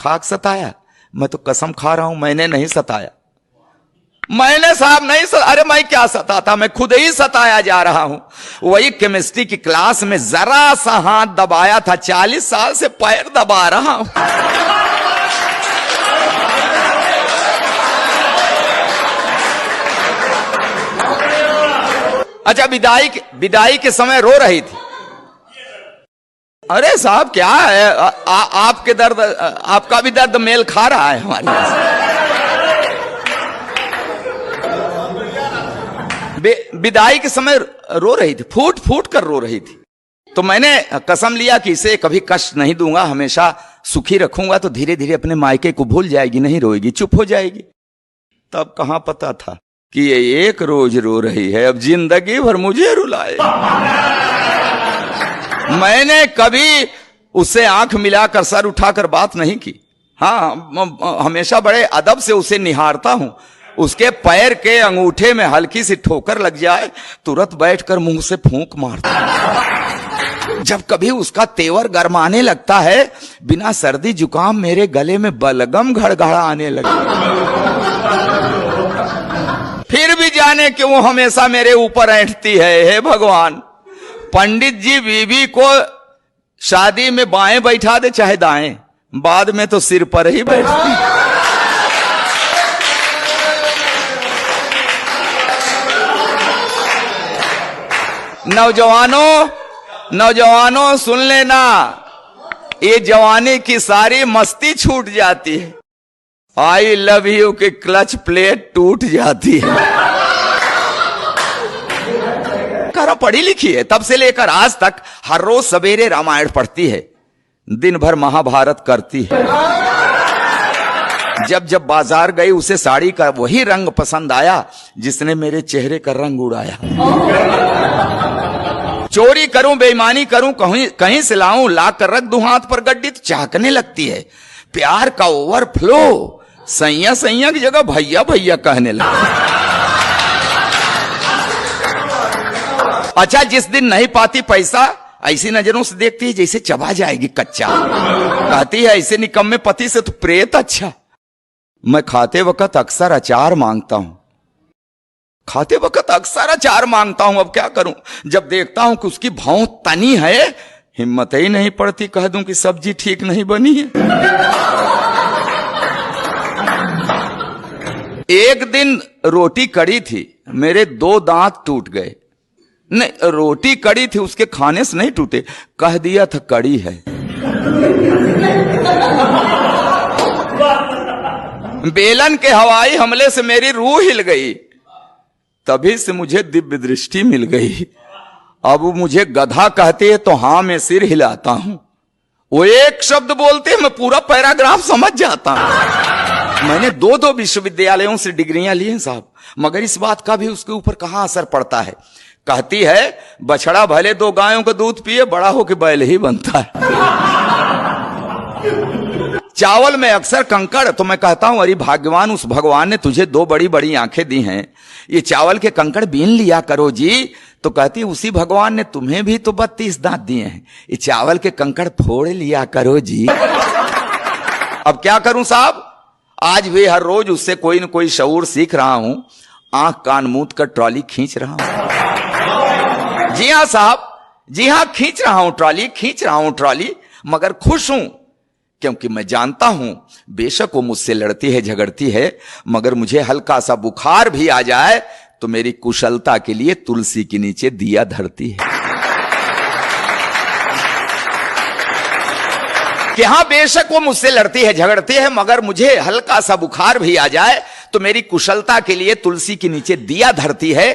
खाक सताया? मैं तो कसम खा रहा हूं मैंने नहीं सताया। मैंने साहब नहीं अरे मैं क्या सताता, मैं खुद ही सताया जा रहा हूं। वही केमिस्ट्री की क्लास में जरा सा हाथ दबाया था, 40 साल से पैर दबा रहा हूं। अच्छा, विदाई के समय रो रही थी। अरे साहब क्या है, आपके दर्द, आपका भी दर्द मेल खा रहा है हमारे। विदाई के समय रो रही थी, फूट फूट कर रो रही थी। तो मैंने कसम लिया कि इसे कभी कष्ट नहीं दूंगा, हमेशा सुखी रखूंगा, तो धीरे धीरे अपने मायके को भूल जाएगी, नहीं रोएगी, चुप हो जाएगी। तब कहां पता था कि ये एक रोज रो रही है, अब जिंदगी भर मुझे रुलाए। मैंने कभी उससे आंख मिलाकर सर उठाकर बात नहीं की। हाँ, हमेशा बड़े अदब से उसे निहारता हूं। उसके पैर के अंगूठे में हल्की सी ठोकर लग जाए, तुरंत बैठकर मुंह से फूंक मारता। जब कभी उसका तेवर गरमाने लगता है, बिना सर्दी जुकाम मेरे गले में बलगम घड़घड़ा आने लगे। फिर भी जाने क्यों हमेशा मेरे ऊपर ऐंठती है। हे भगवान, पंडित जी बीवी को शादी में बाएं बैठा दे चाहे दाएं, बाद में तो सिर पर ही बैठती। नौजवानों सुन लेना, ये जवानी की सारी मस्ती छूट जाती है। आई लव यू की क्लच प्लेट टूट जाती है। करा पढ़ी लिखी है, तब से लेकर आज तक हर रोज सवेरे रामायण पढ़ती है, दिन भर महाभारत करती है। जब जब बाजार गई उसे साड़ी का वही रंग पसंद आया जिसने मेरे चेहरे का रंग उड़ाया। चोरी करूं, बेईमानी करूं, कहीं से लाऊं, ला कर रख दूं हाथ पर गड्डी, तो चाहकने लगती है। प्यार का ओवरफ्लो, सैया सैया की जगह भैया भैया कहने लगे। अच्छा, जिस दिन नहीं पाती पैसा, ऐसी नजरों से देखती है जैसे चबा जाएगी कच्चा। कहती है ऐसे निकम्मे पति से तो प्रेत अच्छा। मैं खाते वक्त अक्सर अचार मांगता हूं, अब क्या करूं। जब देखता हूं कि उसकी भाव तनी है, हिम्मत ही नहीं पड़ती कह दूं कि सब्जी ठीक नहीं बनी है। एक दिन रोटी कड़ी थी, मेरे 2 दांत टूट गए। नहीं, रोटी कड़ी थी, उसके खाने से नहीं टूटे, कह दिया था कड़ी है। बेलन के हवाई हमले से मेरी रूह हिल गई, तभी से मुझे दिव्य दृष्टि मिल गई। अब मुझे गधा कहते हैं तो हां मैं सिर हिलाता हूं, वो एक शब्द बोलते हैं मैं पूरा पैराग्राफ समझ जाता हूं। मैंने 2 विश्वविद्यालयों से डिग्रियां ली हैं साहब, मगर इस बात का भी उसके ऊपर कहां असर पड़ता है। कहती है बछड़ा भले 2 गायों का दूध पिए, बड़ा हो के बैल ही बनता है। चावल में अक्सर कंकड़, तो मैं कहता हूं अरे भाग्यवान, उस भगवान ने तुझे 2 बड़ी बड़ी आंखें दी हैं, ये चावल के कंकड़ बीन लिया करो जी। तो कहती उसी भगवान ने तुम्हें भी तो 32 दांत दिए हैं, ये चावल के कंकड़ फोड़ लिया करो जी। अब क्या करूं साहब, आज भी हर रोज उससे कोई न कोई शऊर सीख रहा हूं, आंख कान मूंद कर ट्रॉली खींच रहा हूं। जी हां साहब, जी हां, खींच रहा हूं ट्रॉली, मगर खुश हूं, क्योंकि मैं जानता हूं बेशक वो मुझसे लड़ती है, झगड़ती है, मगर मुझे हल्का सा बुखार भी आ जाए तो मेरी कुशलता के लिए तुलसी के नीचे दिया धरती है। कि हां बेशक वो मुझसे लड़ती है, झगड़ती है, मगर मुझे हल्का सा बुखार भी आ जाए तो मेरी कुशलता के लिए तुलसी के नीचे दिया धरती है,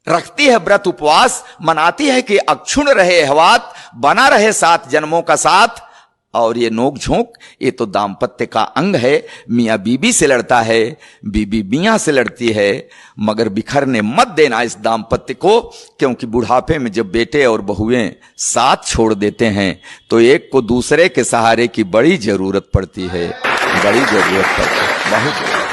रखती है व्रत उपवास, मनाती है कि अक्षुण रहे हवात, बना रहे 7 जन्मों का साथ। और ये नोक झोंक, ये तो दाम्पत्य का अंग है। मियां बीबी से लड़ता है, बीबी मियां से लड़ती है, मगर बिखरने मत देना इस दाम्पत्य को, क्योंकि बुढ़ापे में जब बेटे और बहुएं साथ छोड़ देते हैं तो एक को दूसरे के सहारे की बड़ी जरूरत पड़ती है, बहुत।